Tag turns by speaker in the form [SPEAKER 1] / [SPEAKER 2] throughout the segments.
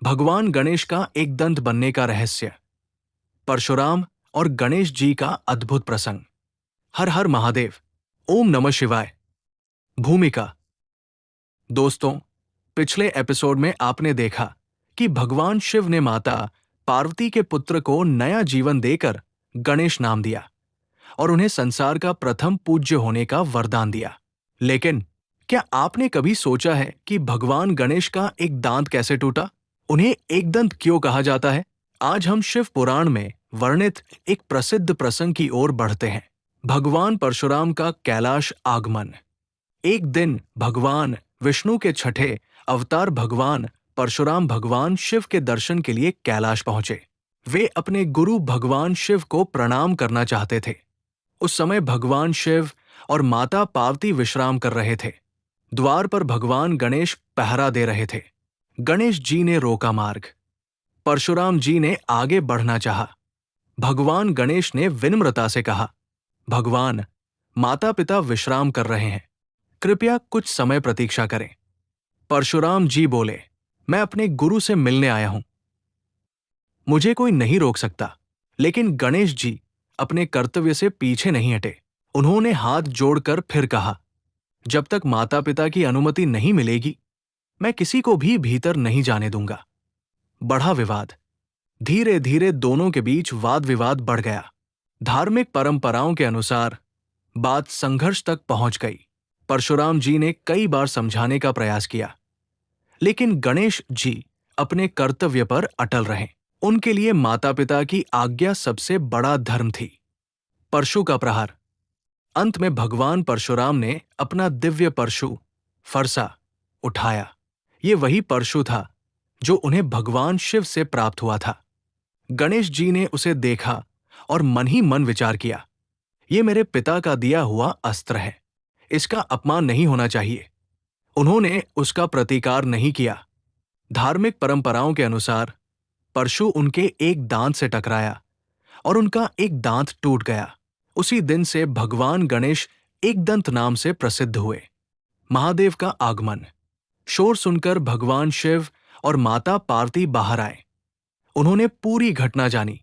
[SPEAKER 1] भगवान गणेश का एक दंत बनने का रहस्य। परशुराम और गणेश जी का अद्भुत प्रसंग। हर हर महादेव। ओम नमः शिवाय। भूमिका। दोस्तों, पिछले एपिसोड में आपने देखा कि भगवान शिव ने माता पार्वती के पुत्र को नया जीवन देकर गणेश नाम दिया और उन्हें संसार का प्रथम पूज्य होने का वरदान दिया। लेकिन क्या आपने कभी सोचा है कि भगवान गणेश का एक दांत कैसे टूटा? उन्हें एकदंत क्यों कहा जाता है? आज हम शिव पुराण में वर्णित एक प्रसिद्ध प्रसंग की ओर बढ़ते हैं। भगवान परशुराम का कैलाश आगमन। एक दिन भगवान विष्णु के छठे अवतार भगवान परशुराम भगवान शिव के दर्शन के लिए कैलाश पहुंचे। वे अपने गुरु भगवान शिव को प्रणाम करना चाहते थे। उस समय भगवान शिव और माता पार्वती विश्राम कर रहे थे। द्वार पर भगवान गणेश पहरा दे रहे थे। गणेश जी ने रोका मार्ग। परशुराम जी ने आगे बढ़ना चाहा। भगवान गणेश ने विनम्रता से कहा, भगवान, माता पिता विश्राम कर रहे हैं, कृपया कुछ समय प्रतीक्षा करें। परशुराम जी बोले, मैं अपने गुरु से मिलने आया हूं, मुझे कोई नहीं रोक सकता। लेकिन गणेश जी अपने कर्तव्य से पीछे नहीं हटे। उन्होंने हाथ जोड़कर फिर कहा, जब तक माता पिता की अनुमति नहीं मिलेगी, मैं किसी को भी भीतर नहीं जाने दूंगा। बढ़ा विवाद। धीरे धीरे दोनों के बीच वाद विवाद बढ़ गया। धार्मिक परंपराओं के अनुसार बात संघर्ष तक पहुंच गई। परशुराम जी ने कई बार समझाने का प्रयास किया, लेकिन गणेश जी अपने कर्तव्य पर अटल रहे। उनके लिए माता पिता की आज्ञा सबसे बड़ा धर्म थी। परशु का प्रहार। अंत में भगवान परशुराम ने अपना दिव्य परशु फरसा उठाया। ये वही परशु था जो उन्हें भगवान शिव से प्राप्त हुआ था। गणेश जी ने उसे देखा और मन ही मन विचार किया, ये मेरे पिता का दिया हुआ अस्त्र है, इसका अपमान नहीं होना चाहिए। उन्होंने उसका प्रतिकार नहीं किया। धार्मिक परंपराओं के अनुसार परशु उनके एक दांत से टकराया और उनका एक दांत टूट गया। उसी दिन से भगवान गणेश एकदंत नाम से प्रसिद्ध हुए। महादेव का आगमन। शोर सुनकर भगवान शिव और माता पार्वती बाहर आए। उन्होंने पूरी घटना जानी।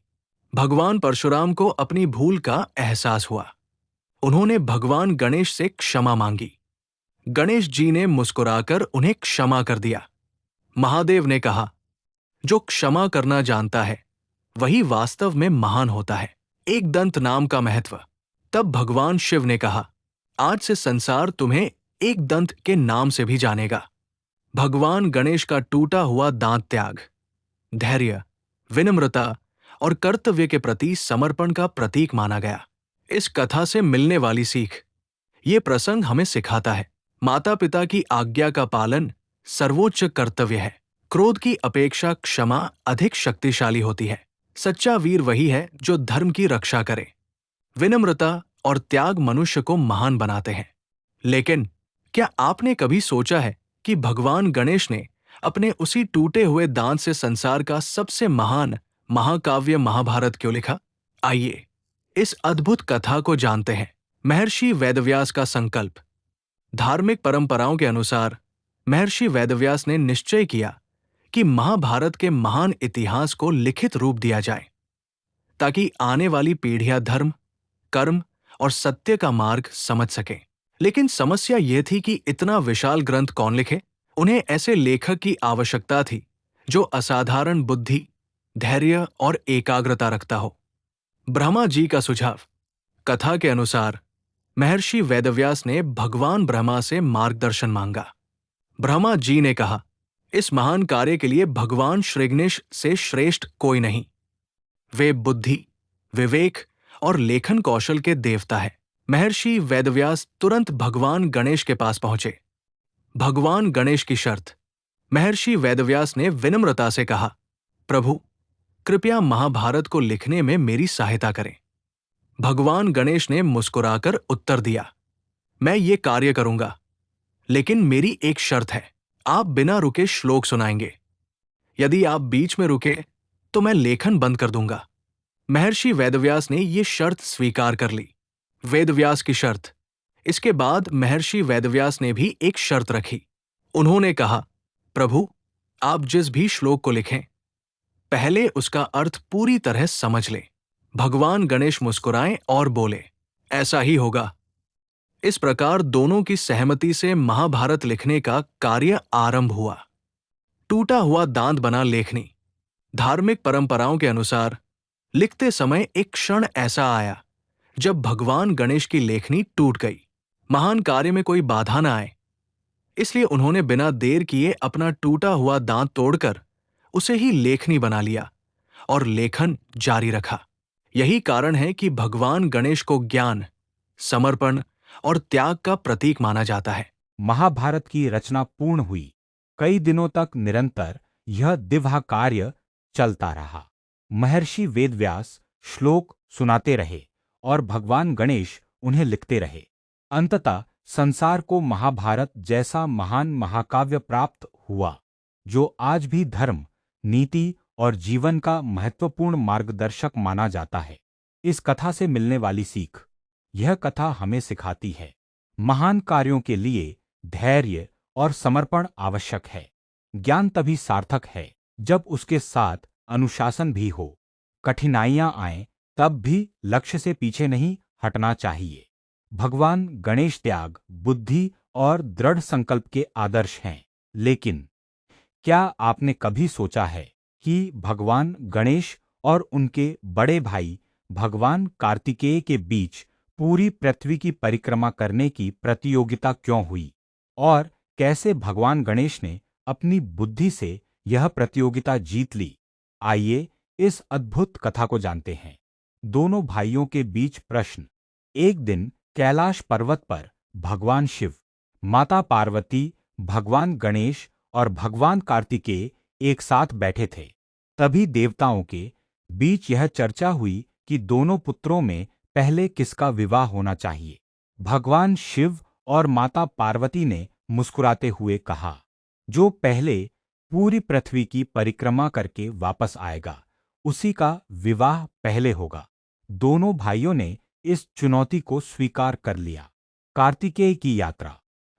[SPEAKER 1] भगवान परशुराम को अपनी भूल का एहसास हुआ। उन्होंने भगवान गणेश से क्षमा मांगी। गणेश जी ने मुस्कुराकर उन्हें क्षमा कर दिया। महादेव ने कहा, जो क्षमा करना जानता है वही वास्तव में महान होता है। एक दंत नाम का महत्व। तब भगवान शिव ने कहा, आज से संसार तुम्हें एक दंत के नाम से भी जानेगा। भगवान गणेश का टूटा हुआ दांत त्याग, धैर्य, विनम्रता और कर्तव्य के प्रति समर्पण का प्रतीक माना गया। इस कथा से मिलने वाली सीख। ये प्रसंग हमें सिखाता है, माता पिता की आज्ञा का पालन सर्वोच्च कर्तव्य है। क्रोध की अपेक्षा क्षमा अधिक शक्तिशाली होती है। सच्चा वीर वही है जो धर्म की रक्षा करे। विनम्रता और त्याग मनुष्य को महान बनाते हैं। लेकिन क्या आपने कभी सोचा है कि भगवान गणेश ने अपने उसी टूटे हुए दांत से संसार का सबसे महान महाकाव्य महाभारत क्यों लिखा? आइए इस अद्भुत कथा को जानते हैं। महर्षि वेदव्यास का संकल्प। धार्मिक परंपराओं के अनुसार महर्षि वेदव्यास ने निश्चय किया कि महाभारत के महान इतिहास को लिखित रूप दिया जाए, ताकि आने वाली पीढ़ियां धर्म, कर्म और सत्य का मार्ग समझ सकें। लेकिन समस्या यह थी कि इतना विशाल ग्रंथ कौन लिखे? उन्हें ऐसे लेखक की आवश्यकता थी जो असाधारण बुद्धि, धैर्य और एकाग्रता रखता हो। ब्रह्मा जी का सुझाव। कथा के अनुसार महर्षि वेदव्यास ने भगवान ब्रह्मा से मार्गदर्शन मांगा। ब्रह्मा जी ने कहा, इस महान कार्य के लिए भगवान श्रीगणेश से श्रेष्ठ कोई नहीं। वे बुद्धि, विवेक और लेखन कौशल के देवता है। महर्षि वेदव्यास तुरंत भगवान गणेश के पास पहुंचे। भगवान गणेश की शर्त। महर्षि वेदव्यास ने विनम्रता से कहा, प्रभु, कृपया महाभारत को लिखने में मेरी सहायता करें। भगवान गणेश ने मुस्कुराकर उत्तर दिया, मैं ये कार्य करूंगा, लेकिन मेरी एक शर्त है, आप बिना रुके श्लोक सुनाएंगे। यदि आप बीच में रुके तो मैं लेखन बंद कर दूंगा। महर्षि वेदव्यास ने ये शर्त स्वीकार कर ली। वेदव्यास की शर्त। इसके बाद महर्षि वेदव्यास ने भी एक शर्त रखी। उन्होंने कहा, प्रभु, आप जिस भी श्लोक को लिखें, पहले उसका अर्थ पूरी तरह समझ लें। भगवान गणेश मुस्कुराएं और बोले, ऐसा ही होगा। इस प्रकार दोनों की सहमति से महाभारत लिखने का कार्य आरंभ हुआ। टूटा हुआ दांत बना लेखनी। धार्मिक परंपराओं के अनुसार लिखते समय एक क्षण ऐसा आया जब भगवान गणेश की लेखनी टूट गई। महान कार्य में कोई बाधा न आए, इसलिए उन्होंने बिना देर किए अपना टूटा हुआ दांत तोड़कर उसे ही लेखनी बना लिया और लेखन जारी रखा। यही कारण है कि भगवान गणेश को ज्ञान, समर्पण और त्याग का प्रतीक माना जाता है।
[SPEAKER 2] महाभारत की रचना पूर्ण हुई। कई दिनों तक निरंतर यह दिव्य कार्य चलता रहा। महर्षि वेदव्यास श्लोक सुनाते रहे और भगवान गणेश उन्हें लिखते रहे। अंततः संसार को महाभारत जैसा महान महाकाव्य प्राप्त हुआ, जो आज भी धर्म, नीति और जीवन का महत्वपूर्ण मार्गदर्शक माना जाता है। इस कथा से मिलने वाली सीख, यह कथा हमें सिखाती है, महान कार्यों के लिए धैर्य और समर्पण आवश्यक है। ज्ञान तभी सार्थक है जब उसके साथ अनुशासन भी हो। कठिनाइयां आएं तब भी लक्ष्य से पीछे नहीं हटना चाहिए। भगवान गणेश त्याग, बुद्धि और दृढ़ संकल्प के आदर्श हैं। लेकिन क्या आपने कभी सोचा है कि भगवान गणेश और उनके बड़े भाई भगवान कार्तिकेय के बीच पूरी पृथ्वी की परिक्रमा करने की प्रतियोगिता क्यों हुई, और कैसे भगवान गणेश ने अपनी बुद्धि से यह प्रतियोगिता जीत ली? आइए इस अद्भुत कथा को जानते हैं। दोनों भाइयों के बीच प्रश्न। एक दिन कैलाश पर्वत पर भगवान शिव, माता पार्वती, भगवान गणेश और भगवान कार्तिकेय एक साथ बैठे थे। तभी देवताओं के बीच यह चर्चा हुई कि दोनों पुत्रों में पहले किसका विवाह होना चाहिए। भगवान शिव और माता पार्वती ने मुस्कुराते हुए कहा, जो पहले पूरी पृथ्वी की परिक्रमा करके वापस आएगा, उसी का विवाह पहले होगा। दोनों भाइयों ने इस चुनौती को स्वीकार कर लिया। कार्तिकेय की यात्रा।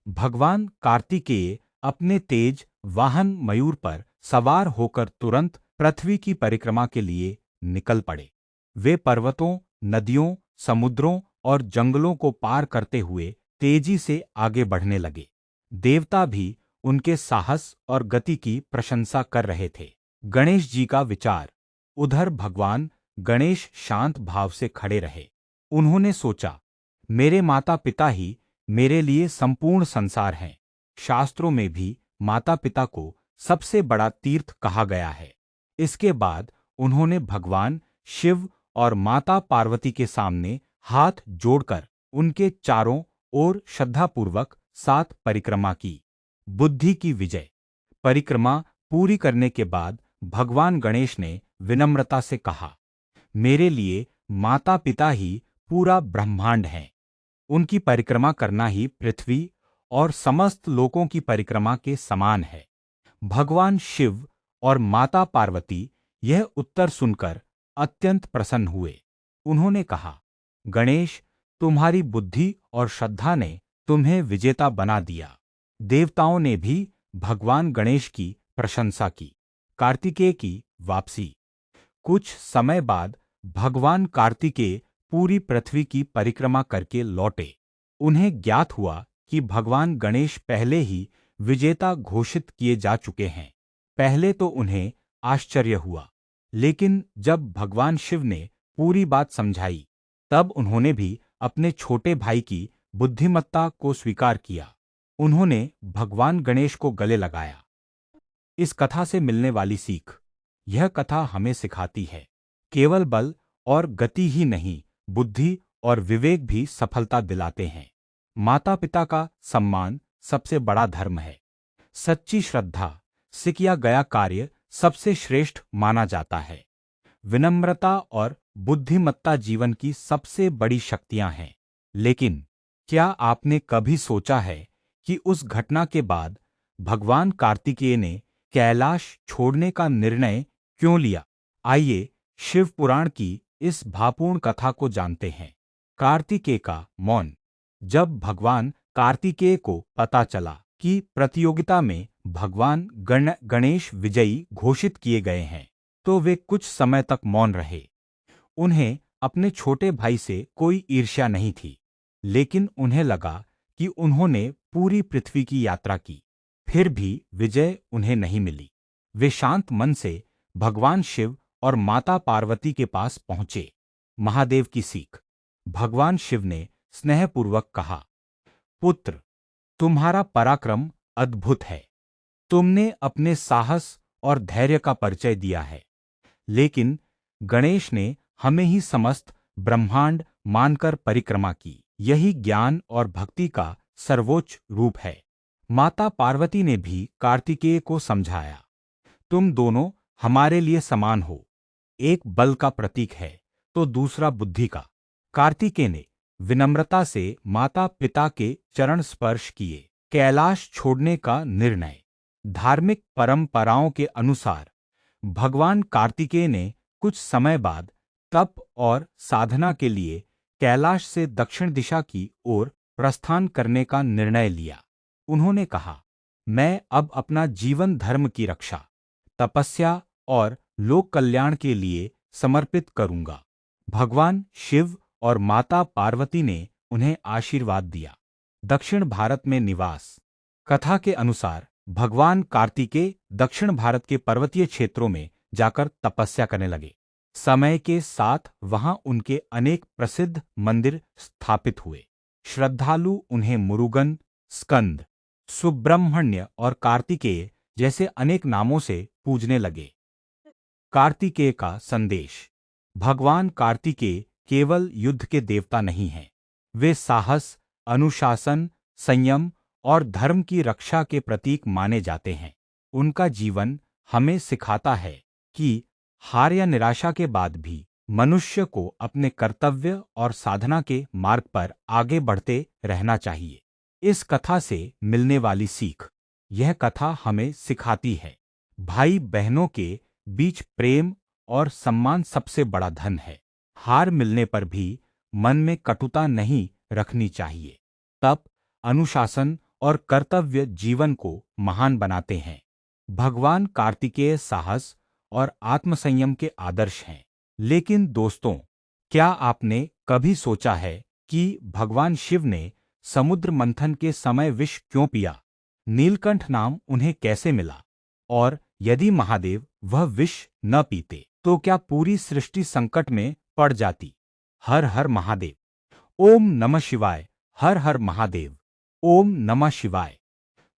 [SPEAKER 2] भगवान कार्तिकेय अपने तेज वाहन मयूर पर सवार होकर तुरंत पृथ्वी की परिक्रमा के लिए निकल पड़े। वे पर्वतों, नदियों, समुद्रों और जंगलों को पार करते हुए तेजी से आगे बढ़ने लगे। देवता भी उनके साहस और गति की प्रशंसा कर रहे थे। गणेश जी का विचार। उधर भगवान गणेश शांत भाव से खड़े रहे। उन्होंने सोचा, मेरे माता पिता ही मेरे लिए संपूर्ण संसार हैं। शास्त्रों में भी माता पिता को सबसे बड़ा तीर्थ कहा गया है। इसके बाद उन्होंने भगवान शिव और माता पार्वती के सामने हाथ जोड़कर उनके चारों ओर श्रद्धापूर्वक 7 परिक्रमा की। बुद्धि की विजय। परिक्रमा पूरी करने के बाद भगवान गणेश ने विनम्रता से कहा, मेरे लिए माता पिता ही पूरा ब्रह्मांड हैं। उनकी परिक्रमा करना ही पृथ्वी और समस्त लोकों की परिक्रमा के समान है। भगवान शिव और माता पार्वती यह उत्तर सुनकर अत्यंत प्रसन्न हुए। उन्होंने कहा, गणेश, तुम्हारी बुद्धि और श्रद्धा ने तुम्हें विजेता बना दिया। देवताओं ने भी भगवान गणेश की प्रशंसा की। कार्तिकेय की वापसी। कुछ समय बाद भगवान कार्तिकेय पूरी पृथ्वी की परिक्रमा करके लौटे। उन्हें ज्ञात हुआ कि भगवान गणेश पहले ही विजेता घोषित किए जा चुके हैं। पहले तो उन्हें आश्चर्य हुआ, लेकिन जब भगवान शिव ने पूरी बात समझाई, तब उन्होंने भी अपने छोटे भाई की बुद्धिमत्ता को स्वीकार किया। उन्होंने भगवान गणेश को गले लगाया। इस कथा से मिलने वाली सीख। यह कथा हमें सिखाती है, केवल बल और गति ही नहीं, बुद्धि और विवेक भी सफलता दिलाते हैं। माता पिता का सम्मान सबसे बड़ा धर्म है। सच्ची श्रद्धा से किया गया कार्य सबसे श्रेष्ठ माना जाता है। विनम्रता और बुद्धिमत्ता जीवन की सबसे बड़ी शक्तियां हैं। लेकिन क्या आपने कभी सोचा है कि उस घटना के बाद भगवान कार्तिकेय ने कैलाश छोड़ने का निर्णय क्यों लिया? आइए शिव पुराण की इस भावपूर्ण कथा को जानते हैं। कार्तिकेय का मौन। जब भगवान कार्तिकेय को पता चला कि प्रतियोगिता में भगवान गणेश विजयी घोषित किए गए हैं, तो वे कुछ समय तक मौन रहे। उन्हें अपने छोटे भाई से कोई ईर्ष्या नहीं थी, लेकिन उन्हें लगा कि उन्होंने पूरी पृथ्वी की यात्रा की, फिर भी विजय उन्हें नहीं मिली। वे शांत मन से भगवान शिव और माता पार्वती के पास पहुंचे। महादेव की सीख। भगवान शिव ने स्नेहपूर्वक कहा, पुत्र, तुम्हारा पराक्रम अद्भुत है। तुमने अपने साहस और धैर्य का परिचय दिया है, लेकिन गणेश ने हमें ही समस्त ब्रह्मांड मानकर परिक्रमा की। यही ज्ञान और भक्ति का सर्वोच्च रूप है। माता पार्वती ने भी कार्तिकेय को समझाया, तुम दोनों हमारे लिए समान हो। एक बल का प्रतीक है तो दूसरा बुद्धि का। कार्तिकेय ने विनम्रता से माता पिता के चरण स्पर्श किए। कैलाश छोड़ने का निर्णय। धार्मिक परंपराओं के अनुसार भगवान कार्तिकेय ने कुछ समय बाद तप और साधना के लिए कैलाश से दक्षिण दिशा की ओर प्रस्थान करने का निर्णय लिया। उन्होंने कहा, मैं अब अपना जीवन धर्म की रक्षा, तपस्या और लोक कल्याण के लिए समर्पित करूंगा। भगवान शिव और माता पार्वती ने उन्हें आशीर्वाद दिया। दक्षिण भारत में निवास। कथा के अनुसार भगवान कार्तिकेय दक्षिण भारत के पर्वतीय क्षेत्रों में जाकर तपस्या करने लगे। समय के साथ वहां उनके अनेक प्रसिद्ध मंदिर स्थापित हुए। श्रद्धालु उन्हें मुरुगन, स्कंद, सुब्रह्मण्य और कार्तिकेय जैसे अनेक नामों से पूजने लगे। कार्तिकेय का संदेश। भगवान कार्तिकेय केवल युद्ध के देवता नहीं हैं। वे साहस, अनुशासन, संयम और धर्म की रक्षा के प्रतीक माने जाते हैं। उनका जीवन हमें सिखाता है कि हार या निराशा के बाद भी मनुष्य को अपने कर्तव्य और साधना के मार्ग पर आगे बढ़ते रहना चाहिए। इस कथा से मिलने वाली सीख। यह कथा हमें सिखाती है, भाई बहनों के बीच प्रेम और सम्मान सबसे बड़ा धन है। हार मिलने पर भी मन में कटुता नहीं रखनी चाहिए। तप, अनुशासन और कर्तव्य जीवन को महान बनाते हैं। भगवान कार्तिकेय साहस और आत्मसंयम के आदर्श हैं। लेकिन दोस्तों, क्या आपने कभी सोचा है कि भगवान शिव ने समुद्र मंथन के समय विष क्यों पिया? नीलकंठ नाम उन्हें कैसे मिला? और यदि महादेव वह विष न पीते तो क्या पूरी सृष्टि संकट में पड़ जाती? हर हर महादेव। ओम नमः शिवाय। हर हर महादेव। ओम नमः शिवाय।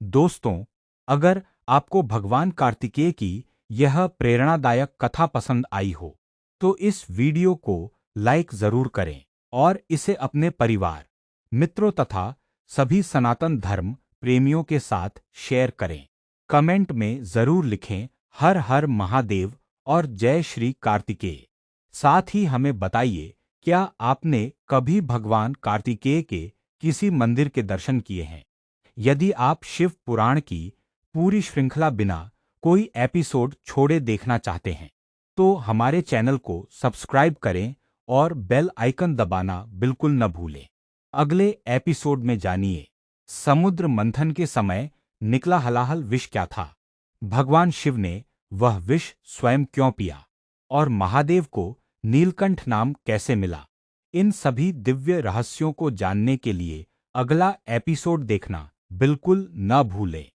[SPEAKER 2] दोस्तों, अगर आपको भगवान कार्तिकेय की यह प्रेरणादायक कथा पसंद आई हो तो इस वीडियो को लाइक जरूर करें और इसे अपने परिवार, मित्रों तथा सभी सनातन धर्म प्रेमियों के साथ शेयर करें। कमेंट में जरूर लिखें हर हर महादेव और जय श्री कार्तिकेय। साथ ही हमें बताइए, क्या आपने कभी भगवान कार्तिकेय के किसी मंदिर के दर्शन किए हैं? यदि आप शिव पुराण की पूरी श्रृंखला बिना कोई एपिसोड छोड़े देखना चाहते हैं तो हमारे चैनल को सब्सक्राइब करें और बेल आइकन दबाना बिल्कुल न भूलें। अगले एपिसोड में जानिए, समुद्र मंथन के समय निकला हलाहल विष क्या था, भगवान शिव ने वह विष स्वयं क्यों पिया और महादेव को नीलकंठ नाम कैसे मिला। इन सभी दिव्य रहस्यों को जानने के लिए अगला एपिसोड देखना बिल्कुल न भूलें।